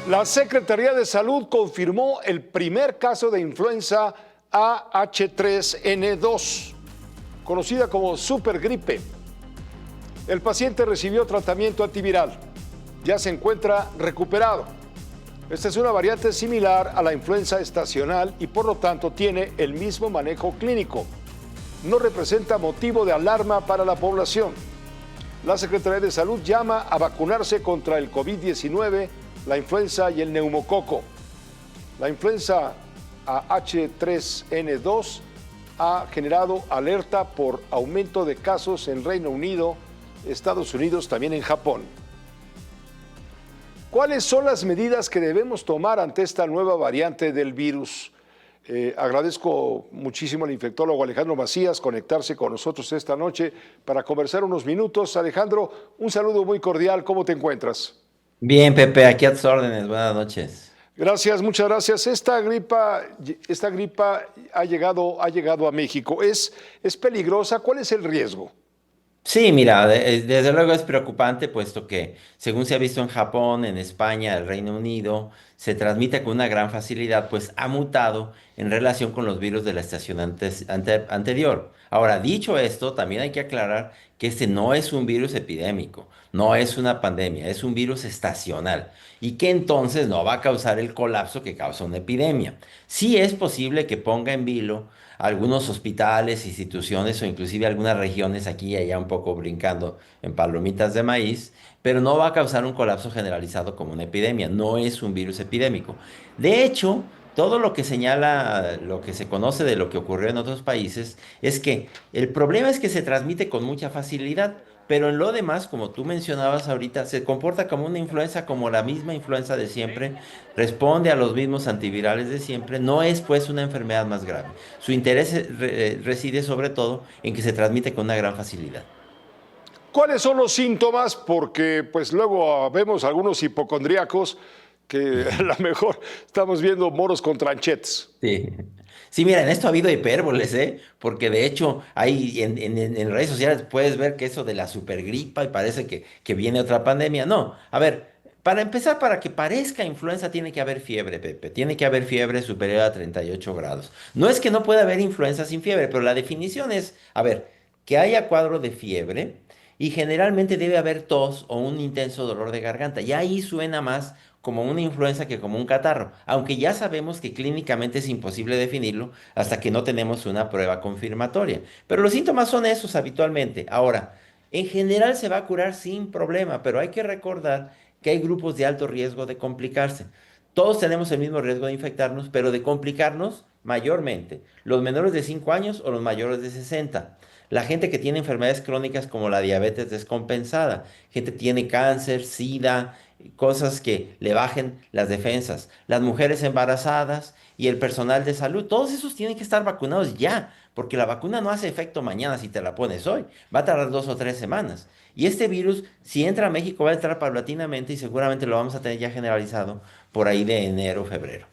La Secretaría de Salud confirmó el primer caso de influenza AH3N2, conocida como supergripe. El paciente recibió tratamiento antiviral. Ya se encuentra recuperado. Esta es una variante similar a la influenza estacional y por lo tanto tiene el mismo manejo clínico. No representa motivo de alarma para la población. La Secretaría de Salud llama a vacunarse contra el COVID-19, la influenza y el neumococo. La influenza H3N2 ha generado alerta por aumento de casos en Reino Unido, Estados Unidos, también en Japón. ¿Cuáles son las medidas que debemos tomar ante esta nueva variante del virus? Agradezco muchísimo al infectólogo Alejandro Macías conectarse con nosotros esta noche para conversar unos minutos. Alejandro, un saludo muy cordial. ¿Cómo te encuentras? Bien, Pepe, aquí a tus órdenes. Buenas noches. Gracias, muchas gracias. Esta gripa ha llegado a México. ¿Es peligrosa? ¿Cuál es el riesgo? Sí, mira, desde luego es preocupante, puesto que, según se ha visto en Japón, en España, el Reino Unido, se transmite con una gran facilidad, pues ha mutado en relación con los virus de la estación anterior. Ahora, dicho esto, también hay que aclarar que este no es un virus epidémico, no es una pandemia, es un virus estacional y que entonces no va a causar el colapso que causa una epidemia. Sí es posible que ponga en vilo algunos hospitales, instituciones o inclusive algunas regiones aquí y allá un poco brincando en palomitas de maíz, pero no va a causar un colapso generalizado como una epidemia, no es un virus epidémico. De hecho, todo lo que señala, lo que se conoce de lo que ocurrió en otros países, es que el problema es que se transmite con mucha facilidad. Pero en lo demás, como tú mencionabas ahorita, se comporta como una influenza, como la misma influenza de siempre, responde a los mismos antivirales de siempre, no es pues una enfermedad más grave. Su interés reside sobre todo en que se transmite con una gran facilidad. ¿Cuáles son los síntomas? Porque pues luego vemos algunos hipocondríacos que a lo mejor estamos viendo moros con tranchetes. Sí. Sí, mira, en esto ha habido hipérboles, ¿eh? Porque de hecho, hay en redes sociales puedes ver que eso de la supergripa y parece que viene otra pandemia. No, a ver, para empezar, para que parezca influenza tiene que haber fiebre, Pepe. Tiene que haber fiebre superior a 38 grados. No es que no pueda haber influenza sin fiebre, pero la definición es, a ver, que haya cuadro de fiebre y generalmente debe haber tos o un intenso dolor de garganta. Y ahí suena más como una influenza que como un catarro, aunque ya sabemos que clínicamente es imposible definirlo hasta que no tenemos una prueba confirmatoria. Pero los síntomas son esos habitualmente. Ahora, en general se va a curar sin problema, pero hay que recordar que hay grupos de alto riesgo de complicarse. Todos tenemos el mismo riesgo de infectarnos, pero de complicarnos mayormente. Los menores de 5 años o los mayores de 60. La gente que tiene enfermedades crónicas como la diabetes descompensada, gente que tiene cáncer, sida, cosas que le bajen las defensas, las mujeres embarazadas y el personal de salud, todos esos tienen que estar vacunados ya, porque la vacuna no hace efecto mañana si te la pones hoy, va a tardar 2 o 3 semanas. Y este virus, si entra a México, va a entrar paulatinamente y seguramente lo vamos a tener ya generalizado por ahí de enero, febrero.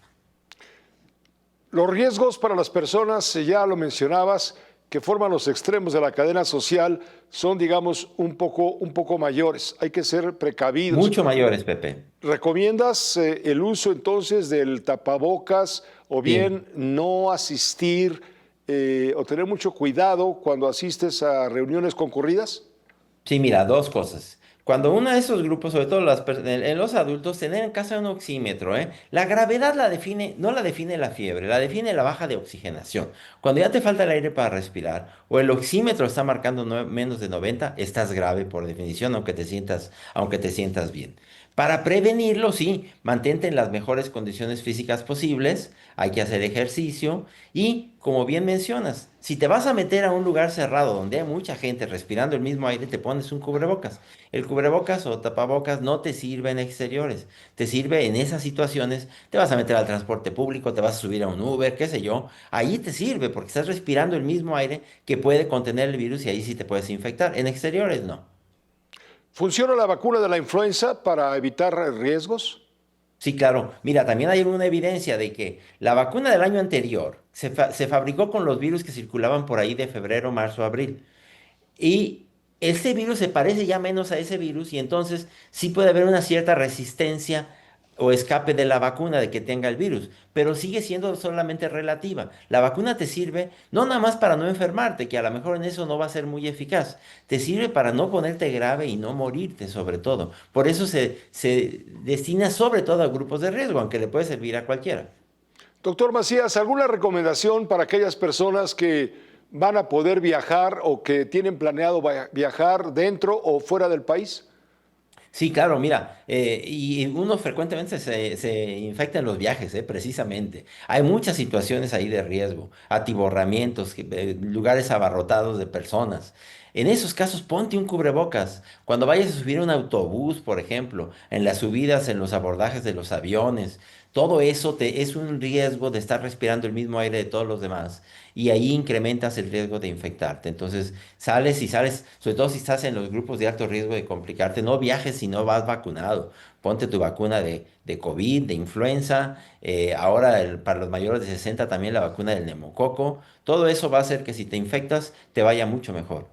Los riesgos para las personas, ya lo mencionabas, que forman los extremos de la cadena social son, digamos, un poco mayores. Hay que ser precavidos. Mucho mayores, Pepe. ¿Recomiendas el uso entonces del tapabocas o Sí. bien no asistir o tener mucho cuidado cuando asistes a reuniones concurridas? Sí, mira, dos cosas. Cuando uno de esos grupos, sobre todo en los adultos, tener en casa un oxímetro, ¿eh? La gravedad la define, no la define la fiebre, la define la baja de oxigenación. Cuando ya te falta el aire para respirar o el oxímetro está marcando menos de 90, estás grave por definición, aunque te sientas bien. Para prevenirlo, sí, mantente en las mejores condiciones físicas posibles, hay que hacer ejercicio y, como bien mencionas, si te vas a meter a un lugar cerrado donde hay mucha gente respirando el mismo aire, te pones un cubrebocas. El cubrebocas o tapabocas no te sirve en exteriores, te sirve en esas situaciones, te vas a meter al transporte público, te vas a subir a un Uber, qué sé yo, ahí te sirve porque estás respirando el mismo aire que puede contener el virus y ahí sí te puedes infectar. En exteriores no. ¿Funciona la vacuna de la influenza para evitar riesgos? Sí, claro. Mira, también hay una evidencia de que la vacuna del año anterior se fabricó con los virus que circulaban por ahí de febrero, marzo, abril. Y este virus se parece ya menos a ese virus y entonces sí puede haber una cierta resistencia o escape de la vacuna de que tenga el virus, pero sigue siendo solamente relativa. La vacuna te sirve no nada más para no enfermarte, que a lo mejor en eso no va a ser muy eficaz, te sirve para no ponerte grave y no morirte sobre todo. Por eso se destina sobre todo a grupos de riesgo, aunque le puede servir a cualquiera. Doctor Macías, ¿alguna recomendación para aquellas personas que van a poder viajar o que tienen planeado viajar dentro o fuera del país? Sí, claro, mira, y uno frecuentemente se infecta en los viajes, precisamente. Hay muchas situaciones ahí de riesgo, atiborramientos, lugares abarrotados de personas. En esos casos, ponte un cubrebocas. Cuando vayas a subir a un autobús, por ejemplo, en las subidas, en los abordajes de los aviones, todo eso es un riesgo de estar respirando el mismo aire de todos los demás y ahí incrementas el riesgo de infectarte. Entonces, sales y sales, sobre todo si estás en los grupos de alto riesgo de complicarte, no viajes si no vas vacunado. Ponte tu vacuna de COVID, de influenza, ahora para los mayores de 60 también la vacuna del neumococo. Todo eso va a hacer que si te infectas te vaya mucho mejor.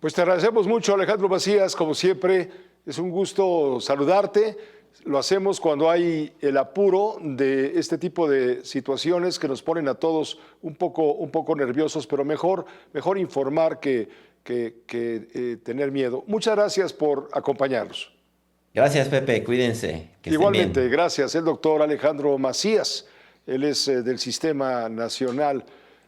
Pues te agradecemos mucho, Alejandro Macías, como siempre, es un gusto saludarte. Lo hacemos cuando hay el apuro de este tipo de situaciones que nos ponen a todos un poco nerviosos, pero mejor informar que tener miedo. Muchas gracias por acompañarnos. Gracias, Pepe, cuídense, que estén Igualmente, bien. gracias. El doctor Alejandro Macías, él es del Sistema Nacional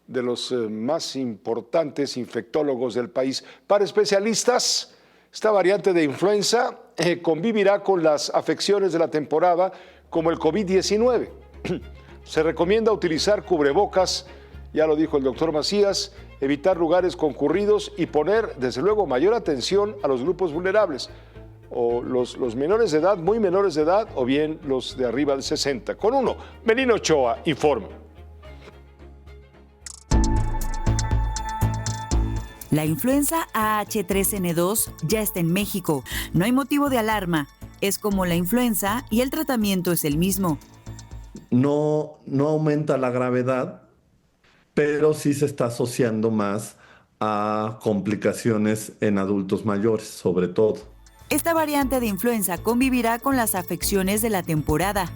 de los más importantes infectólogos del país. Para especialistas, esta variante de influenza convivirá con las afecciones de la temporada como el COVID-19. Se recomienda utilizar cubrebocas, ya lo dijo el doctor Macías, evitar lugares concurridos y poner, desde luego, mayor atención a los grupos vulnerables, o los menores de edad, muy menores de edad, o bien los de arriba de 60. Con uno, Melina Ochoa informa. La influenza AH3N2 ya está en México. No hay motivo de alarma. Es como la influenza y el tratamiento es el mismo. No aumenta la gravedad, pero sí se está asociando más a complicaciones en adultos mayores, sobre todo. Esta variante de influenza convivirá con las afecciones de la temporada.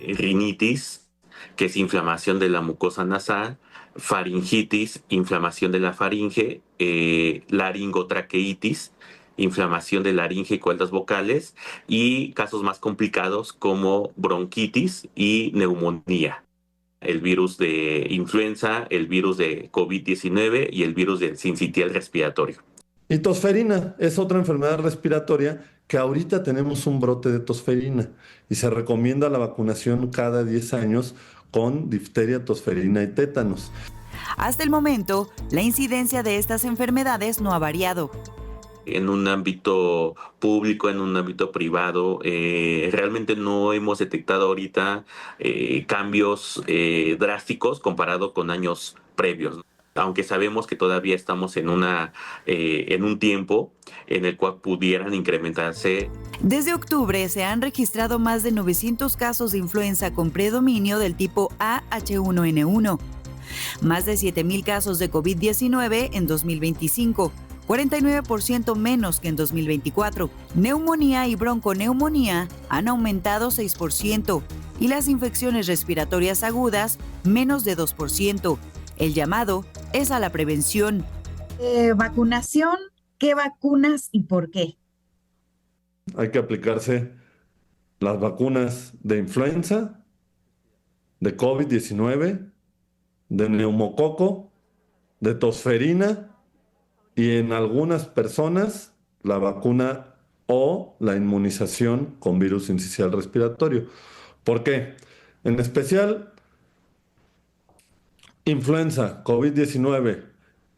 Rinitis, que es inflamación de la mucosa nasal, faringitis, inflamación de la faringe, laringotraqueitis, inflamación de laringe y cuerdas vocales, y casos más complicados como bronquitis y neumonía. El virus de influenza, el virus de COVID-19 y el virus del sincitial respiratorio. Y tosferina es otra enfermedad respiratoria que ahorita tenemos un brote de tosferina y se recomienda la vacunación cada 10 años con difteria, tosferina y tétanos. Hasta el momento, la incidencia de estas enfermedades no ha variado. En un ámbito público, en un ámbito privado, realmente no hemos detectado ahorita cambios drásticos comparado con años previos, aunque sabemos que todavía estamos en un tiempo en el cual pudieran incrementarse. Desde octubre se han registrado más de 900 casos de influenza con predominio del tipo AH1N1, más de 7,000 casos de COVID-19 en 2025, 49% menos que en 2024. Neumonía y bronconeumonía han aumentado 6% y las infecciones respiratorias agudas menos de 2%. El llamado es a la prevención. Vacunación, ¿qué vacunas y por qué? Hay que aplicarse las vacunas de influenza, de COVID-19, de neumococo, de tosferina y en algunas personas la vacuna o la inmunización con virus sincicial respiratorio. ¿Por qué? En especial, influenza, COVID-19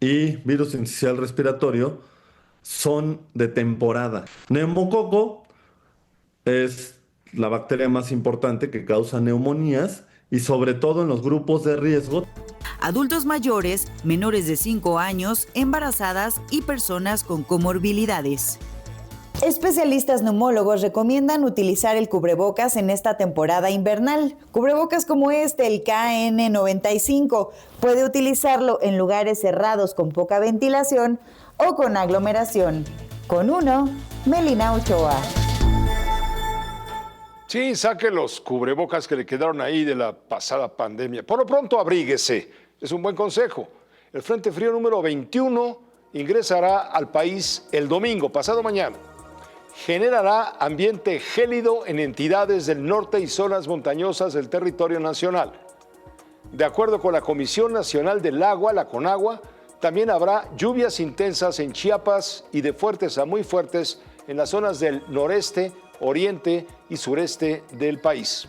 y virus sincicial respiratorio son de temporada. Neumococo es la bacteria más importante que causa neumonías y sobre todo en los grupos de riesgo. Adultos mayores, menores de 5 años, embarazadas y personas con comorbilidades. Especialistas neumólogos recomiendan utilizar el cubrebocas en esta temporada invernal. Cubrebocas como el KN95. Puede utilizarlo en lugares cerrados con poca ventilación o con aglomeración. Con uno, Melina Ochoa. Sí, saque los cubrebocas que le quedaron ahí de la pasada pandemia. Por lo pronto, abríguese. Es un buen consejo. El Frente Frío número 21 ingresará al país el domingo, pasado mañana. Generará ambiente gélido en entidades del norte y zonas montañosas del territorio nacional. De acuerdo con la Comisión Nacional del Agua, la CONAGUA, también habrá lluvias intensas en Chiapas y de fuertes a muy fuertes en las zonas del noreste, oriente y sureste del país.